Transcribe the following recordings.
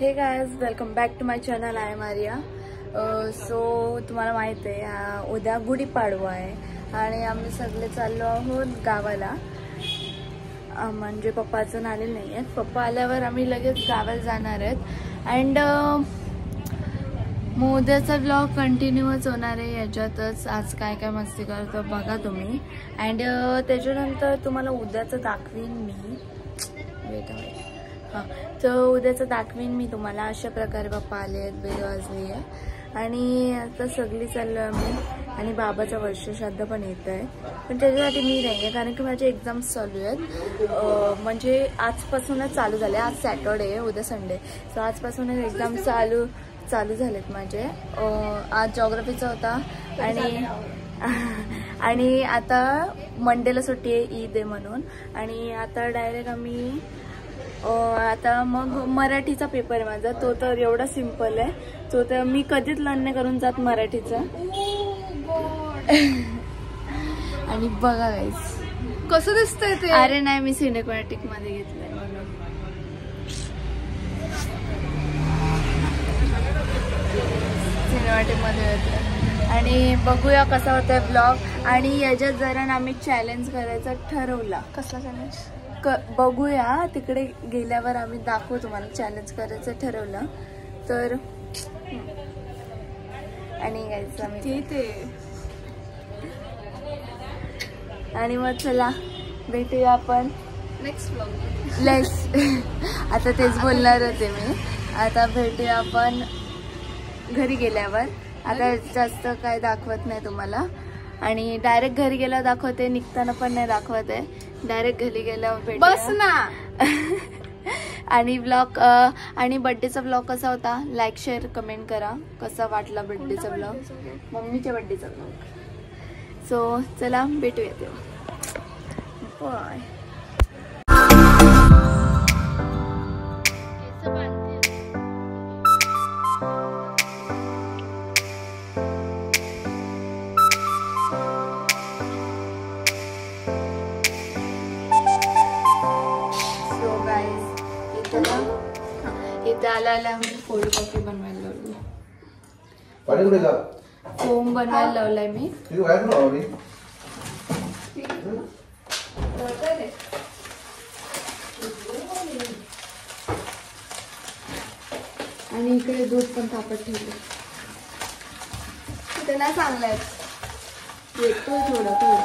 हे guys, welcome back to my channel. I am Arya. So तुम्हाला माहिती आहे उद्या गुढीपाडवा आहे आणि आम्ही सगळे चाललो आहोत गावाला. म्हणजे पप्पाचं आलेलं नाही आहेत. पप्पा आल्यावर आम्ही लगेच गावाला जाणार आहेत. अँड मग उद्याचा ब्लॉग कंटिन्यूच होणार आहे. याच्यातच आज काय काय मस्ती करतो बघा तुम्ही. अँड त्याच्यानंतर तुम्हाला उद्याचं दाखवीन मी. हां, तर उद्याचं दाखवीन मी तुम्हाला. अशा प्रकारे पप्पा आले आहेत, बेल वाजली आहे आणि आता सगळी चाललो आम्ही. आणि बाबाचं वर्षश्राद्ध पण येत आहे, पण त्याच्यासाठी मी नाही आहे कारण की माझे एक्झाम्स चालू आहेत. म्हणजे आजपासूनच चालू झाले. आज सॅटर्डे आहे, उद्या संडे. सो आजपासूनच एक्झाम चालू झालेत माझे. आज जॉग्राफीचा होता आणि आता मंडेला सुट्टी आहे, ईद आहे म्हणून. आणि आता डायरेक्ट आम्ही आता मग मराठीचा पेपर आहे माझा. तो तर एवढा सिंपल आहे, तो तर मी कधीच लर्न नाही करून जात मराठीचा. आणि बघा गाईस कसं दिसतंय ते. अरे नाही, मी सिनेमॅटिक मध्ये घेतलंय म्हणून. सिनेमॅटिक मध्ये घेतलंय. आणि बघूया कसा होता ब्लॉग. आणि याच्यात जरा आम्ही चॅलेंज करायचा ठरवला. कसला चॅलेंज बघूया, तिकडे गेल्यावर आम्ही दाखवू तुम्हाला. चॅलेंज करायचं ठरवलं तर. आणि गायचं आम्ही ते आणि मग चला भेटूया आपण नेक्स्ट ब्लॉग. लेस आता तेच बोलणार होते मी. आता भेटूया आपण घरी गेल्यावर. आता जास्त काय दाखवत नाही तुम्हाला. आणि डायरेक्ट घरी गेल्यावर दाखवते, निघताना पण नाही दाखवत आहे. डायरेक्ट घरी गेल्यावर भेटूया. बस ना. आणि ब्लॉग आणि बर्थडेचा ब्लॉग कसा होता, लाईक शेअर कमेंट करा. कसा वाटला बर्थडेचा ब्लॉग, मम्मीच्या बर्थडेचा ब्लॉग. सो चला भेटूया तेव्हा. बाय. इथे आला आम्ही कोल्ड कॉफी बनवायला लावली. फोम बनवायला लावलाय मी. आणि इकडे दूध पण तापत ठेवलं. ते नाही चांगलंय. येतोय थोडं थोडं.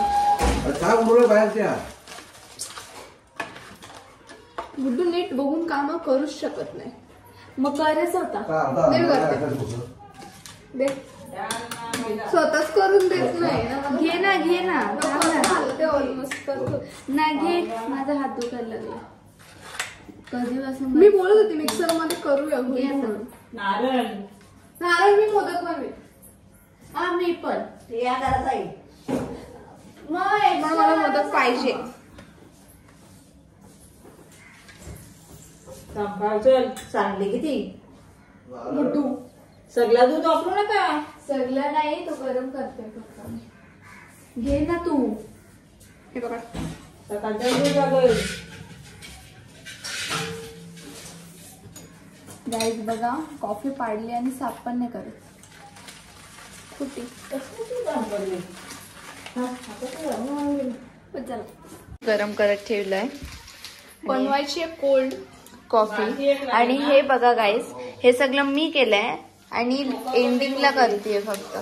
बुड्डू नीट बघून काम करूच शकत नाही. मग करायचं होता. दे स्वतःच करून देत नाही. घे ना ते ऑलमोस्ट नाही घे. माझा हात दुखायला लागला कधीपासून. मी बोलत होती मिक्सर मध्ये करूया. नारळ मी मोदक बनवे. हा मी पण मला मोदक पाहिजे. चांगली किती बुड्डू सगळा दूध वापरू नका. सगळं नाही, तो गरम करते फक्त. घे ना तू. हे बघा गाईज बघा, कॉफी पाडली आणि साफ पण नाही करत. कुठे गरम करत ठेवलंय. बनवायची आहे कोल्ड कॉफी. आणि हे बघा गाईज, हे सगळं मी केलंय आणि एंडिंगला करतेय फक्त.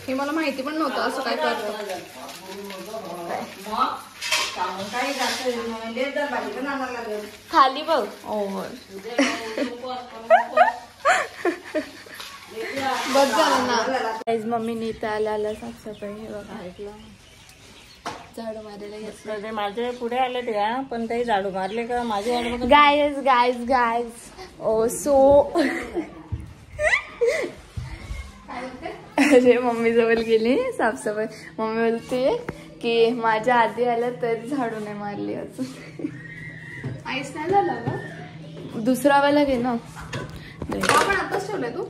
हे मला माहिती पण नव्हतं असं काय करतं. खाली बघ. ओव्हर बस झालं ना. गाईज मम्मीने इथं आला साफसफाई. हे बघा झाडू मारायला घेतलं. माझे पुढे आले ते पण काही झाडू मारले का माझे. गाईज ओ सो अरे मम्मी जवळ गेली साफसफाई. मम्मी बोलते की माझ्या आधी आल्या तरी झाडू नाही मारली अजून. आईस नाही झाला ना. दुसरा वाला घे ना. आपण आताच ठेवलाय तू.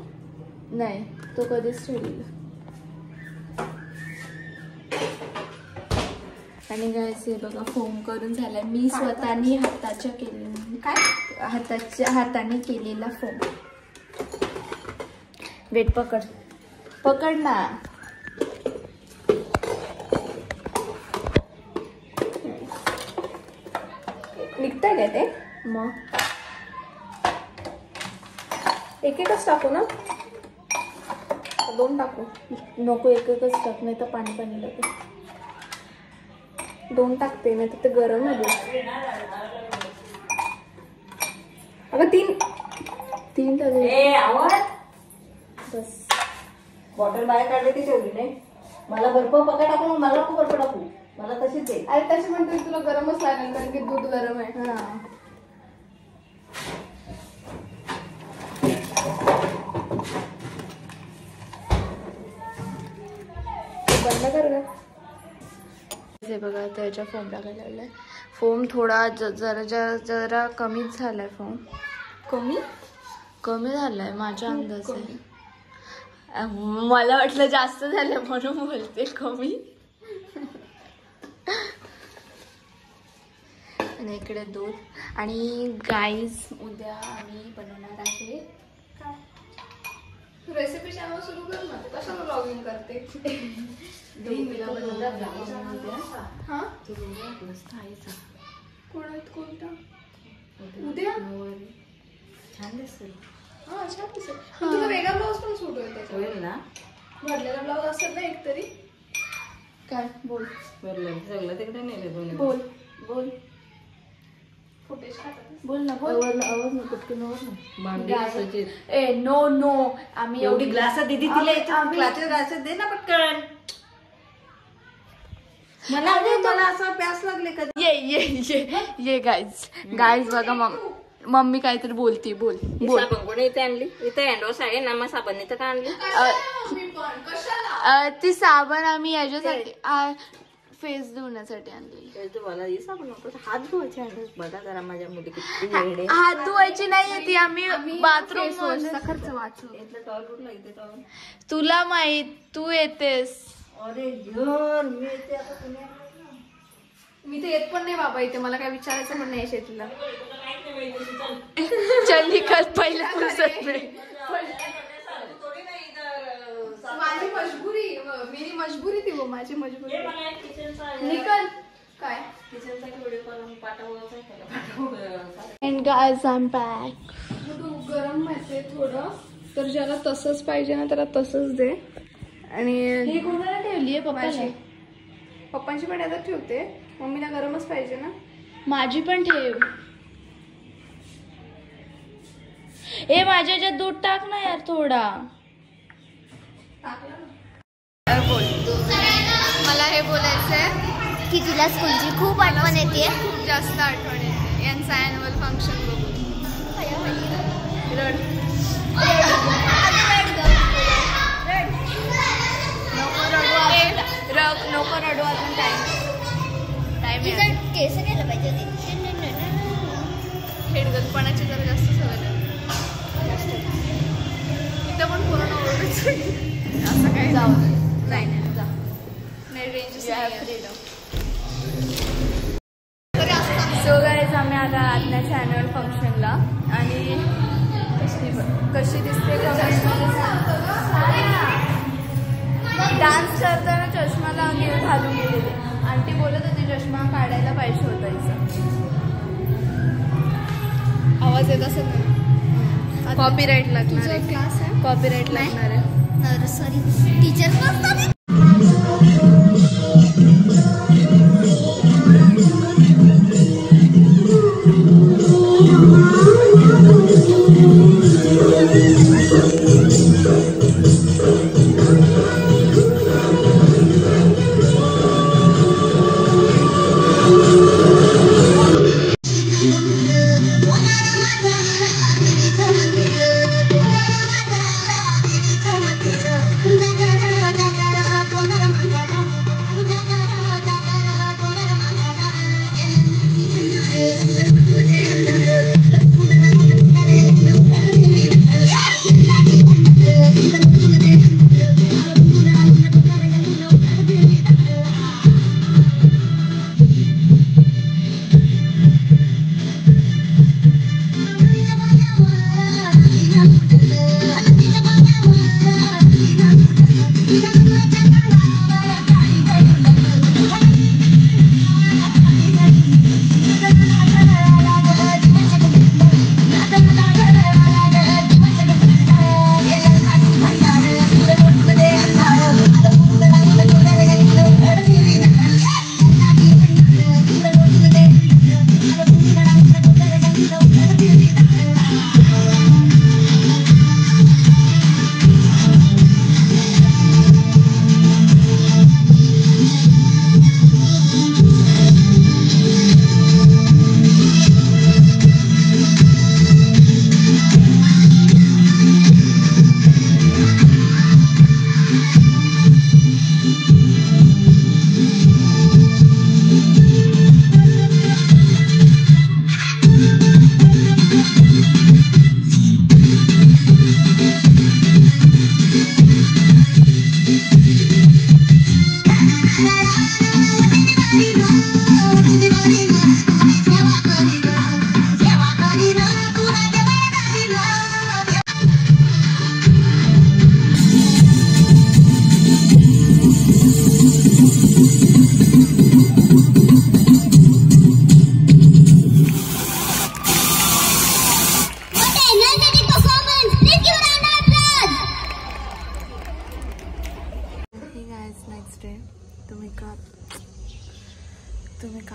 नाही, तो कधीच ठेवलेला. आणि गाईस हे बघा फोम करून झालाय. मी स्वतःनी हाताने केलेला फोम. वेट पकड पकड ना. निघतंय काय ते? मग एक एकच टाकू ना? 2 टाकू? नको एक एकच टाक, नाही तर पाणी पाणी लागेल. 2 टाकते नाही तर ते गरम आहे. अगं 3 टाक. बस. बॉटल बाहेर काढली ती ठेवली नाही. मला बर्फ पका टाकू मग मला नको बर्फ टाकू. मला तशीच दे. अरे त्याची म्हणते तुला गरमच लागेल कारण की दूध गरम आहे. बंद कर ग. हे बघा त्याच्या फोम टाकायला लावलाय. फोम थोडा जरा कमीच झालाय. फोम कमी झालाय माझ्या अंदाजे. मला वाटलं जास्त झालं म्हणून बोलते कमी. आणि इकडे दूध. आणि गाईज उद्या आम्ही बनवणार आहे तू रेसिपी चॅनल सुरू कर ना. कशाला ब्लॉगिंग करते? हा कोणता उद्या छान दिसेल. हा छान दिसेल. तुला वेगळा ब्लाऊज पण सूट होईल त्याच्यावर. होईल ना? भरलेला ब्लाऊज असेल ना एक तरी. काय बोल सगळं तिकडे नेले दोन्ही. बोल फुटेज टाकत बोल ना बोल. आवाज नको पटकन आवाज भांडी घासायची. ए नो आम्ही एवढी ग्लास दिदी तिला ग्लासेस ग्लासेस दे ना पटकन. मला असं प्यास लागले कधी. ये गाईज बघा मम्मी काहीतरी बोलती. बोल साबण कोणी इथे आणली? इथे हँडवॉश आहे ना, मग साबण इथं का आणली? ती साबण आम्ही याच्यासाठी फेस धुण्यासाठी आणली. मला हे साबण होतं हात धुवायचे हँडवॉश. बघा जरा माझ्या मुली किती वेडे. हात धुवायची नाहीये ती. आम्ही बाथरूम खर्च वाचव. इथलं टॉल कुठला इथे टॉल? तुला माहित तू येतेस. अरे यार मी इथे आता पुण्यात. मी तर येत पण नाही बाबा इथे. मला काय विचारायचं पण नाही शेतीला. चल निकल पहिला फुर्सत में. माझी मजबुरी. मेरी मजबुरी थी वो. माझी मजबुरी. निकल. काय And guys, I'm back. दूध गरम माहितीये थोडं. तर ज्याला तसंच पाहिजे ना त्याला तसंच दे. आणि हे कोणाला ठेवलीये? पप्पांची पण याच्यात ठेवते. मम्मीला गरमच पाहिजे ना. माझी पण ठेव. ए माझ्या याच्यात दूध टाक ना यार थोडा. मला हे बोलायचंय की तुला स्कूलची खूप आठवण येते. खूप जास्त आठवण येते यांचं अॅन्युअल फंक्शन बघून. नको रडू अजून टाइम केस केलं पाहिजे होते. हेडगलपणाची जरा जास्त सवय इथं पण पूर्ण ओरडूच. असं काय जाऊ नाही जा नाही रेंज. सो गाईज आम्ही आता आज्ञाच्या अॅन्युअल फंक्शनला. आणि कशी दिसते डान्स करताना चष्मा घालून गेलेले. आंटी बोलत होती चष्मा काढायला पाहिजे होता हिचा. आवाज येत असेल ना. कॉपीराईट लागणार आहे. क्लास आहे. कॉपीराईट लागणार आहे. नर्सरी टीचर पण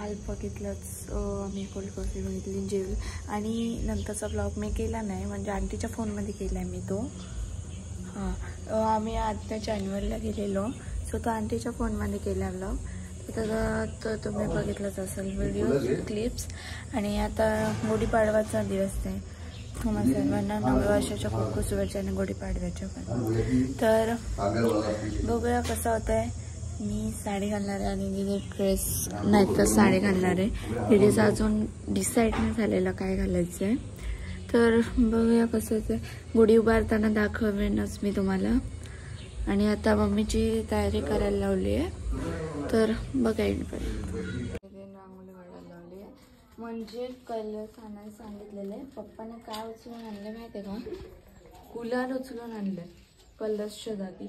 काल बघितलंच आम्ही कोल्ड कॉफी बघितली, जेवली आणि नंतरचा ब्लॉग मी केला नाही, म्हणजे आंटीच्या फोनमध्ये केला आहे मी तो. हां, आम्ही आता जानेवारीला गेलेलो, सो तो आंटीच्या फोनमध्ये केला ब्लॉग. तर तुम्ही बघितलंच असेल व्हिडिओ क्लिप्स. आणि आता गुढीपाडवाचा दिवस आहे, तुम्हाला सर्वांना नववर्षाच्या खूप खूप शुभेच्छा आणि गुढीपाडव्याच्या पण. तर बघूया कसं होतं आहे. मी साडी घालणार आहे आणि तिथे ड्रेस नाही तर साडी घालणार आहे. तिथेच अजून डिसाईड नाही झालेलं काय घालायचं आहे. तर बघूया कसं होतं. गुढी उभारताना दाखवेनच मी तुम्हाला. आणि आता मम्मीची तयारी करायला लावली आहे, तर बघायला पाहिजे. रांगोळी काढायला लावली आहे, म्हणजे कलर आणायला सांगितलेलं आहे. पप्पाने काय उचलून आणले माहिती आहे का? गुलाल उचलून आणले कलर्सच्या जागी.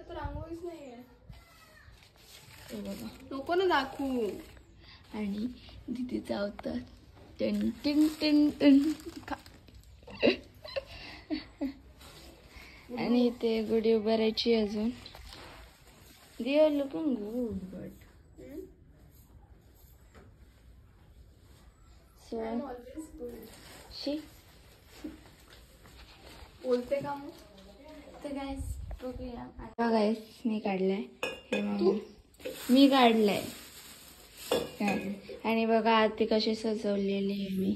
रांगोळीच नाहीये, हे बघा, नको ना दाखवू. आणि दिदी चावतात टिन टिन टिन टिन. आणि इथे गुढी उभारायची अजून. They are looking good but she बोलते का मग? तर गाईस बघूया. आता गाईस मी काढलाय, हे मग मी काढलाय काय. आणि बघा आरती कशी सजवलेली आहे.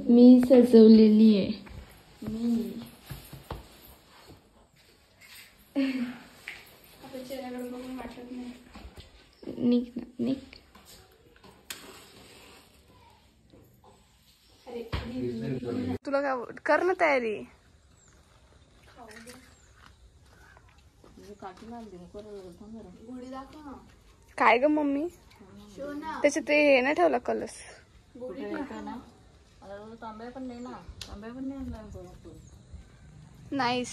मी सजवलेली आहे मी. आता चेहऱ्याकडे बघून वाटत नाही. निक ना निक. तुला काय कर ना तयारी. काय ग मम्मी, त्याच्यात ते हे नाही ठेवला कलर्स. नाईस.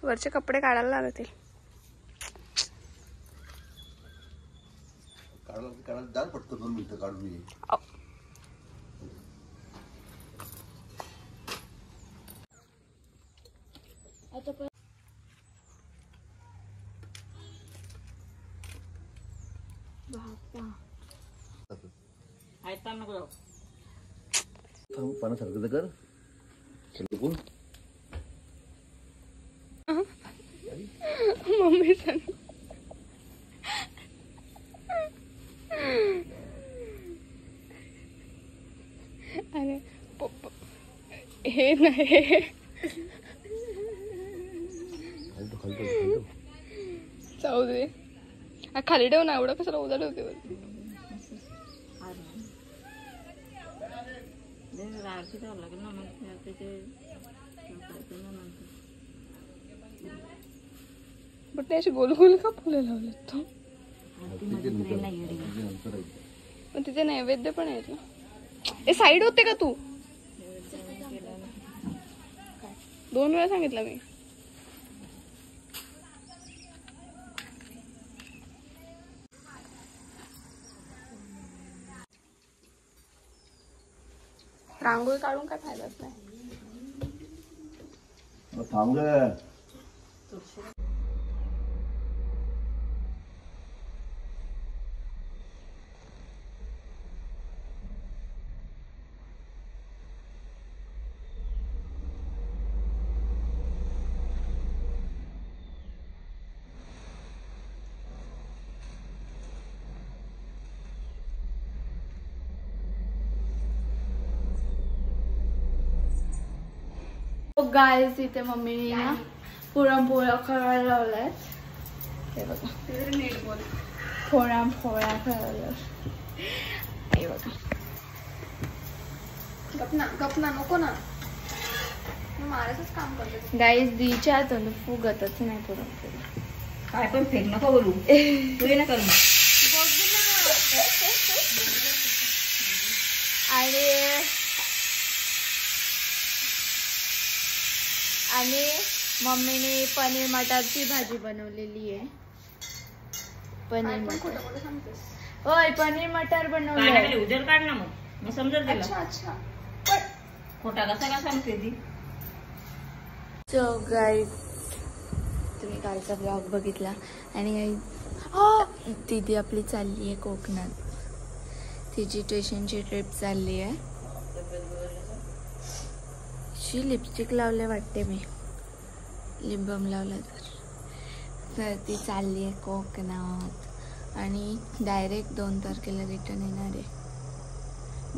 वरचे कपडे काढायला लागतील. काढायला पटकन 2 मिनिटं काढून ये. पाण्यासारखं कर मम्मी सांग. अरे पप्पा हे नाही. जाऊ दे, खाली ठेव ना. एवढं कसं उद्या ठेवते. बट ते असे गोल गोल का फुलं लावलेत तो. पण तिथे नैवेद्य पण आहेत ना. ए साईड होते का तू? 2 वेळा सांगितलं मी. रांगोळी काढून काय फायदाच नाही. थांब ग. गाईस इथे मम्मीने ना पुरणपोळ्या करायला लावलाय. हे बघा, नीट बोल. पुरणपोळ्या करायला. हे बघा, गपना नको ना. मारायचंच काम करते गाईस. दीच्या हातून फुगतच नाही पुरणपोळी. काय पण फेक नको बोलू. तू ये ना करू. आणि मम्मीने पनीर मटारची भाजी बनवलेली आहे. पनीर मटर. होय, पनीर मटर बनवलंय. उजेड काढ ना मग. मी समजत अच्छा अच्छा खोटा कसा का सांगते ती. सो गाईज तुम्ही कालचा ब्लॉग बघितला आणि दीदी आपली चालली आहे कोकणात. तिची ट्युशनची ट्रिप चालली आहे. शी लिपस्टिक लावले वाटते मी, लिप बाम लावला तर ती चालली आहे कोकणात आणि डायरेक्ट 2 तारखेला रिटर्न येणार आहे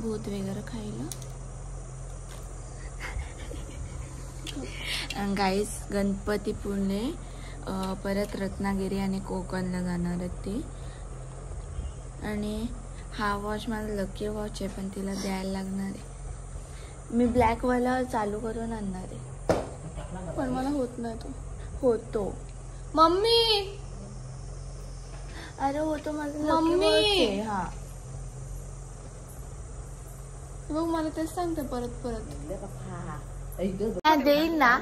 भूत वगैरे खायला. गाईस गणपतीपुळे परत रत्नागिरी आणि कोकणला जाणार आहेत ती. आणि हा वॉच माझा लकी वॉच आहे पण तिला द्यायला लागणार आहे. मी ब्लॅकवाला चालू करून आणणार आहे पण मला होत नाही तो. होतो. मम्मी अरे होतो माझं मम्मी. लकी वॉच आहे. हा बघ मला तेच सांगते परत परत. देईन ना.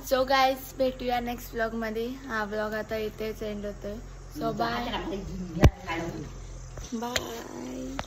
सो गाईज भेटूया नेक्स्ट ब्लॉग मध्ये. हा ब्लॉग आता इथेच एंड होतोय. So bye bye.